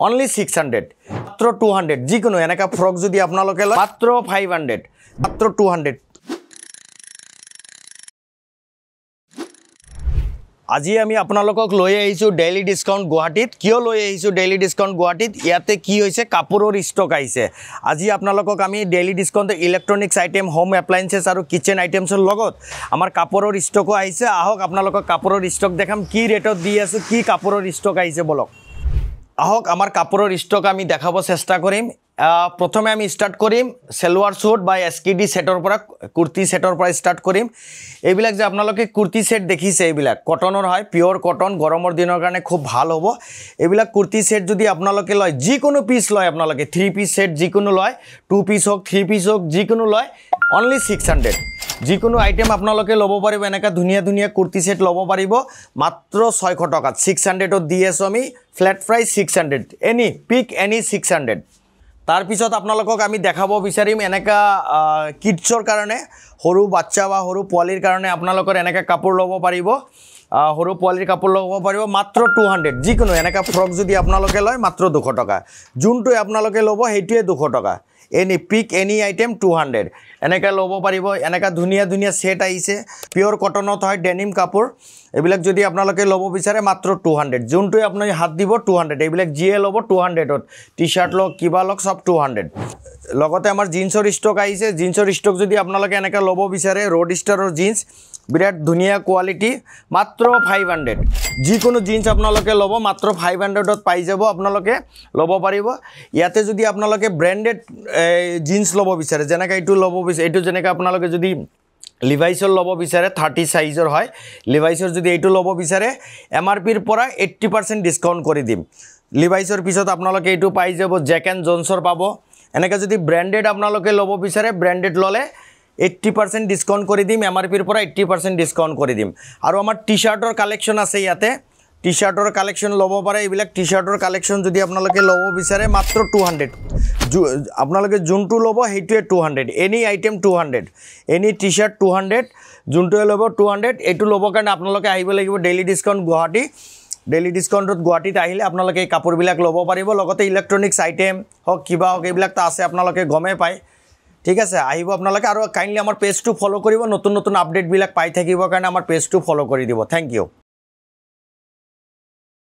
only 600 মাত্ৰ 200 যিকোনো এনেকা ফ্ৰক যদি আপোনালোকে লয় মাত্ৰ 500 মাত্ৰ 200 আজি আমি আপোনালোকক লৈ আহিছো ডেইলি ডিসকাউন্ট গুৱাহাটীত কিয় লৈ আহিছো ডেইলি ডিসকাউন্ট গুৱাহাটীত ইয়াতে কি হৈছে কাপোৰৰ ষ্টক আহিছে আজি আপোনালোকক আমি daily discount electronics item home appliances আৰু কিচেন আইটেমছৰ লগত আমাৰ কাপোৰৰ ষ্টকো আহিছে আহক আপোনালোকক কাপোৰৰ ষ্টক দেখাম কি ৰেটত দি আছো কি কাপোৰৰ ষ্টক আহিছে বলক আহক আমাৰ কাপোৰৰ ষ্টক আমি দেখাব চেষ্টা কৰিম প্ৰথমে আমি স্টাৰ্ট কৰিম সেলৱাৰ স্যুট বা এসকেডি সেটৰ পৰা কুৰ্তি সেটৰ পৰা স্টাৰ্ট কৰিম এইবিলাক যে আপোনালোকে কুৰ্তি সেট দেখিছে এইবিলাক কটনৰ হয় পিওৰ কটন গৰমৰ দিনৰ কাৰণে খুব ভাল হ'ব এইবিলাক কুৰ্তি সেট যদি আপোনালোকে লয় যিকোনো পিস লয় আপোনালোকে 3 পিস সেট যিকোনো লয় 2 পিস হোক 3 পিস হোক যিকোনো লয় অনলি 600 যিকোনো আইটেম আপোনালোকে লব পাৰিব এনেকা ধুনিয়া ধুনিয়া কুৰ্তি সেট লব পাৰিব মাত্ৰ 600 টকা 600 ত দি আছো আমি ফ্ল্যাট প্ৰাইস 600 এনি পিক এনি 600 তাৰ পিছত আপোনালোকক আমি দেখাব বিচাৰিম এনেকা কিডছৰ কাৰণে সৰু বাচ্চা বা সৰু পোৱালিৰ কাৰণে আপোনালোকৰ এনেকা কাপোৰ লব পাৰিব সৰু পোৱালিৰ কাপোৰ লব পাৰিব মাত্ৰ 200 যিকোনো এনেকা ফ্ৰক যদি আপোনালোকে লয় মাত্ৰ 200 টকা যোনটো আপোনালোকে লব হেইটোৱে 200 টকা এনি পিক এনি আইটেম 200 এনেকা লব পাৰিব এনেকা ধুনিয়া ধুনিয়া সেট আহিছে পিওৰ কটনত হয় ডেনিম কাপোৰ এইবিলাক যদি আপোনালোকে লব বিচাৰে মাত্ৰ 200 যোনটো আপুনি হাত দিব 200 এইবিলাক জিএ লব 200 ত টি-শার্ট লক কিবা লক সব 200 লগতে আমাৰ জিন্সৰ ষ্টক আহিছে জিন্সৰ ষ্টক যদি আপোনালোকে এনেকা লব বিচাৰে ৰোড স্টাৰৰ জিন্স বিৰাট ধুনিয়া কোৱালিটি মাত্ৰ 500 যিকোনো জিন্স আপোনালোকে লব মাত্ৰ 500 ত পাই যাব আপোনালোকে লব পাৰিব ইয়াতে যদি আপোনালোকে ব্ৰ্যান্ডেড জিন্স লব বিচাৰে যেনেকা এইটো লব বিচাৰে এইটো যেনেকা আপোনালোকে যদি লিভাইসৰ লব বিচাৰে 30 সাইজৰ হয় লিভাইসৰ যদি এইটো লব বিচাৰে এমআৰপিৰ পৰা 80% ডিসকাউন্ট কৰি দিম লিভাইসৰ পিছত আপোনালোকে এইটো পাই যাব জ্যাক এন্ড জনছৰ পাব এনেকা যদি ব্ৰ্যান্ডেড আপোনালোকে লব বিচাৰে ব্ৰ্যান্ডেড ললে 80% ডিসকাউন্ট কৰি দিম এমআৰপিৰ পৰা 80% ডিসকাউন্ট কৰি দিম আৰু আমাৰ টি-শাৰ্টৰ কালেকশন আছে ইয়াতে টি-শাৰ্টৰ কালেকশন লব পাৰে এইবিলাক টি-শাৰ্টৰ কালেকশন যদি আপোনালোকে লব বিচাৰে মাত্ৰ 200 আপোনালোকে যোনটো লব হেইটোৱে 200 এনি আইটেম 200 এনি টি-শাৰ্ট 200 যোনটো লব 200 এটো লব কাৰণে আপোনালোকে আহিব লাগিব ডেইলি ডিসকাউন্ট গুৱাহাটী ডেইলি ডিসকাউন্টত গুৱাহাটীত আহিলে আপোনালোকে এই কাপোৰবিলাক লব পাৰিব লগতে ইলেক্ট্ৰনিক্স আইটেম হক কিবা হক এইবিলাক তা আছে আপোনালোকে গমে পায় ঠিক আছে আহিব আপোনালোকে আৰু কাইন্ডলি আমাৰ পেজটো ফলো কৰিব নতুন নতুন আপডেট বিলাক পাই থাকিব কাৰণে আমাৰ পেজটো ফলো কৰি দিব থ্যাংক ইউ